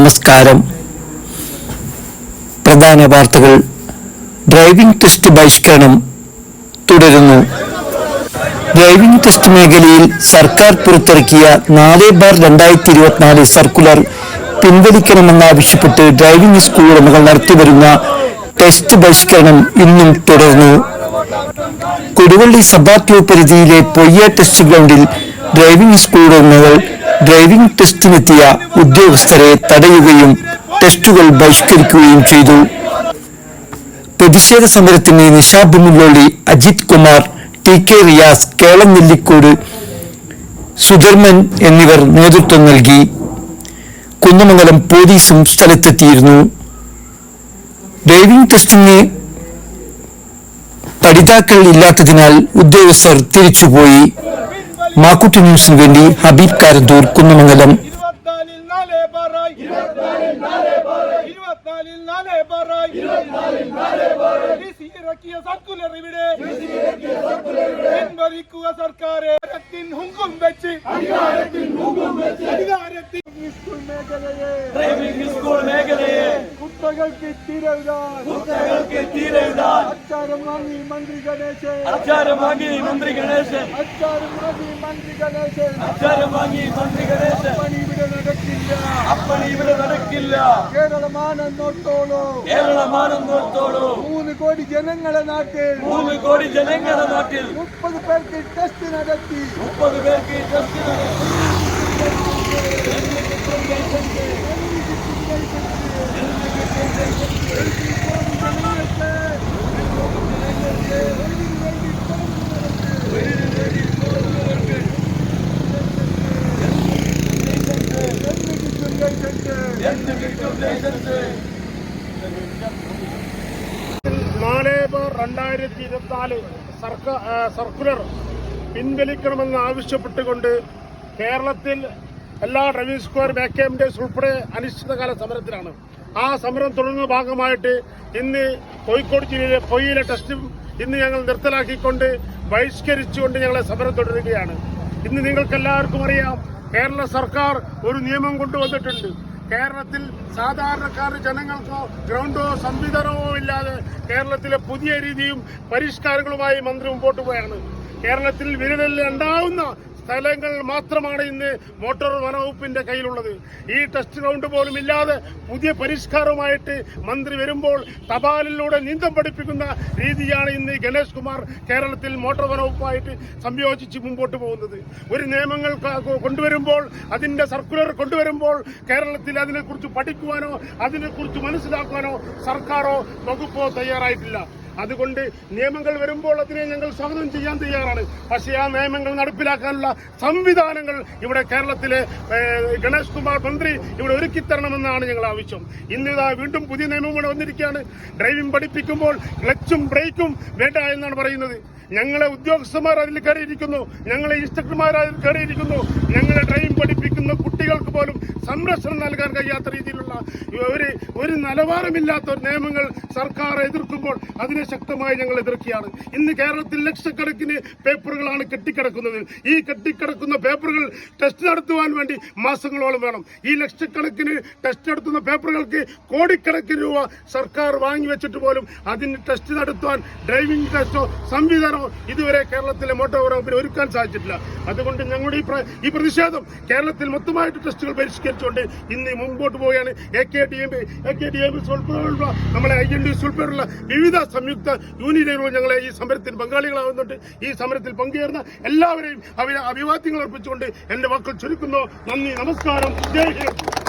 നമസ്കാരം. പ്രധാന വാർത്തകൾ. ഡ്രൈവിംഗ് ടെസ്റ്റ് ബഹിഷ്കരണം തുടരുന്നു. ഡ്രൈവിംഗ് ടെസ്റ്റ് മേഖലയിൽ സർക്കാർ പുറത്തിറക്കിയ 4/2024 സർക്കുലർ പിൻവലിക്കണമെന്നാവശ്യപ്പെട്ട് ഡ്രൈവിംഗ് സ്കൂൾ ഉടമകൾ നടത്തിവരുന്ന ടെസ്റ്റ് ബഹിഷ്കരണം ഇന്നും തുടർന്നു. കൊടുവള്ളി സബാറ്റ്യൂ പരിധിയിലെ പൊയ്യ ടെസ്റ്റ് ഗ്രൗണ്ടിൽ ഡ്രൈവിംഗ് സ്കൂൾ ഉടമകൾ ഡ്രൈവിംഗ് ടെസ്റ്റിനെത്തിയ ഉദ്യോഗസ്ഥരെ തടയുകയും ടെസ്റ്റുകൾ ബഹിഷ്കരിക്കുകയും ചെയ്തു. പ്രതിഷേധ സമരത്തിന് നിഷാബ് മുല്ലോളി, അജിത് കുമാർ, TK റിയാസ്, കേളം നെല്ലിക്കോട്, സുധർമ്മൻ എന്നിവർ നേതൃത്വം നൽകി. കുന്നമംഗലം പോലീസും സ്ഥലത്തെത്തിയിരുന്നു. ഡ്രൈവിംഗ് ടെസ്റ്റിന് പഠിതാക്കൾ ഇല്ലാത്തതിനാൽ ഉദ്യോഗസ്ഥർ തിരിച്ചുപോയി. മാക്കുട്ടി ന്യൂസിന് വേണ്ടി ഹബീബ് കാരന്തൂർ, കുന്നമംഗലം. ഡ്രൈവിംഗ് സ്കൂൾ മേഖലയെ കുത്തകൾക്ക് തീരെഴുതാൻ അച്ചാരം വാങ്ങി മന്ത്രി ഗണേശൻ, അച്ചാരം വാങ്ങി മന്ത്രി ഗണേശൻ, അപ്പണി ഇവിടെ നടക്കില്ല. കേരളമാനം നോട്ടോളൂ, 3 കോടി ജനങ്ങളെ നാട്ടിൽ 30 പേർക്ക് ടെസ്റ്റ് നടത്തി. സർക്കുലർ പിൻവലിക്കണമെന്ന് ആവശ്യപ്പെട്ടുകൊണ്ട് കേരളത്തിൽ എല്ലാ ഡ്രൈവിംഗ് സ്കൂൾ ബാക്കേംഡേഴ്സ് ഉൾപ്പെടെ അനിശ്ചിതകാല സമരത്തിലാണ്. ആ സമരം തുടരുന്ന ഭാഗമായിട്ട് ഇന്ന് കോഴിക്കോട് ജില്ലയിലെ പൊയ്യയിലെ ടെസ്റ്റും ഇന്ന് ഞങ്ങൾ നിർത്തലാക്കിക്കൊണ്ട് ബഹിഷ്കരിച്ചുകൊണ്ട് ഞങ്ങളെ സമരം തുടരുകയാണ്. ഇന്ന് നിങ്ങൾക്കെല്ലാവർക്കും അറിയാം, കേരള സർക്കാർ ഒരു നിയമം കൊണ്ടുവന്നിട്ടുണ്ട്. കേരളത്തിൽ സാധാരണക്കാരുടെ ജനങ്ങൾക്കോ ഗ്രൗണ്ടോ സംവിധാനമോ ഇല്ലാതെ കേരളത്തിലെ പുതിയ രീതിയും പരിഷ്കാരങ്ങളുമായി മന്ത്രി മുമ്പോട്ട് പോയാണ്. കേരളത്തിൽ വിരലിൽ ഉണ്ടാവുന്ന സ്ഥലങ്ങൾ മാത്രമാണ് ഇന്ന് മോട്ടോർ വനവകുപ്പിന്റെ കയ്യിലുള്ളത്. ഈ ടെസ്റ്റ് ഗ്രൗണ്ട് പോലും ഇല്ലാതെ പുതിയ പരിഷ്കാരവുമായിട്ട് മന്ത്രി വരുമ്പോൾ തപാലിലൂടെ നീന്തം പഠിപ്പിക്കുന്ന രീതിയാണ് ഇന്ന് ഗണേഷ് കുമാർ കേരളത്തിൽ മോട്ടോർ വനവകുപ്പായിട്ട് സംയോജിച്ച് മുമ്പോട്ട് പോകുന്നത്. ഒരു നിയമങ്ങൾ കൊണ്ടുവരുമ്പോൾ, അതിന്റെ സർക്കുലർ കൊണ്ടുവരുമ്പോൾ കേരളത്തിൽ അതിനെക്കുറിച്ച് പഠിക്കുവാനോ അതിനെക്കുറിച്ച് മനസ്സിലാക്കുവാനോ സർക്കാരോ വകുപ്പോ തയ്യാറായിട്ടില്ല. അതുകൊണ്ട് നിയമങ്ങൾ വരുമ്പോൾ അതിനെ ഞങ്ങൾ സ്വാഗതം ചെയ്യാൻ തയ്യാറാണ്. പക്ഷേ ആ നിയമങ്ങൾ നടപ്പിലാക്കാനുള്ള സംവിധാനങ്ങൾ ഇവിടെ കേരളത്തിലെ ഗണേഷ് കുമാർ മന്ത്രി ഇവിടെ ഒരുക്കിത്തരണമെന്നാണ് ഞങ്ങൾ ആവശ്യം. ഇന്നിതാ വീണ്ടും പുതിയ നിയമം ഇവിടെ വന്നിരിക്കുകയാണ്. ഡ്രൈവിംഗ് പഠിപ്പിക്കുമ്പോൾ ക്ലച്ചും ബ്രേക്കും വേണ്ട എന്നാണ് പറയുന്നത്. ഞങ്ങളെ ഉദ്യോഗസ്ഥന്മാർ അതിൽ കയറിയിരിക്കുന്നു, ഞങ്ങളെ ഇൻസ്ട്രക്ടർമാർ അതിൽ കയറിയിരിക്കുന്നു. ഞങ്ങളെ ഡ്രൈവിംഗ് പഠിപ്പിക്കുന്ന കുട്ടികൾക്ക് പോലും സംരക്ഷണം നൽകാൻ കഴിയാത്ത രീതിയിലുള്ള ഒരു നിലവാരമില്ലാത്ത നിയമങ്ങൾ സർക്കാർ എതിർക്കുമ്പോൾ അതിനെ ശക്തമായി ഞങ്ങൾ എതിർക്കുകയാണ്. ഇന്ന് കേരളത്തിൽ ലക്ഷക്കണക്കിന് പേപ്പറുകളാണ് കെട്ടിക്കിടക്കുന്നത്. ഈ കെട്ടിക്കിടക്കുന്ന പേപ്പറുകൾ ടെസ്റ്റ് നടത്തുവാൻ വേണ്ടി മാസങ്ങളോളം വേണം. ഈ ലക്ഷക്കണക്കിന് ടെസ്റ്റ് നടത്തുന്ന പേപ്പറുകൾക്ക് കോടിക്കണക്കിന് രൂപ സർക്കാർ വാങ്ങിവെച്ചിട്ട് പോലും അതിന് ടെസ്റ്റ് നടത്തുവാൻ ഡ്രൈവിംഗ് ടെസ്റ്റോ സംവിധാനമോ ഇതുവരെ കേരളത്തിലെ മോട്ടോർ വകുപ്പിന് ഒരുക്കാൻ സാധിച്ചിട്ടില്ല. അതുകൊണ്ട് ഞങ്ങളുടെ ഈ പ്രതിഷേധം കേരളത്തിൽ മൊത്തമായിട്ട് ടെസ്റ്റുകൾ പരിഷ്കരിച്ചുകൊണ്ട് ഇന്ന് മുമ്പോട്ട് പോവുകയാണ്. AKTMS ഉൾപ്പെടെയുള്ള നമ്മളെ INDs ഉൾപ്പെടെയുള്ള വിവിധ സംയുക്ത യൂണിയനുകൾ ഞങ്ങളെ ഈ സമരത്തിൽ പങ്കാളികളാവുന്നുണ്ട്. ഈ സമരത്തിൽ പങ്കുചേർന്ന എല്ലാവരെയും അഭിവാദ്യങ്ങൾ അർപ്പിച്ചുകൊണ്ട് എന്റെ വാക്കുകൾ ചുരുക്കുന്നു. നന്ദി, നമസ്കാരം, ജയ് ഹിന്ദ്.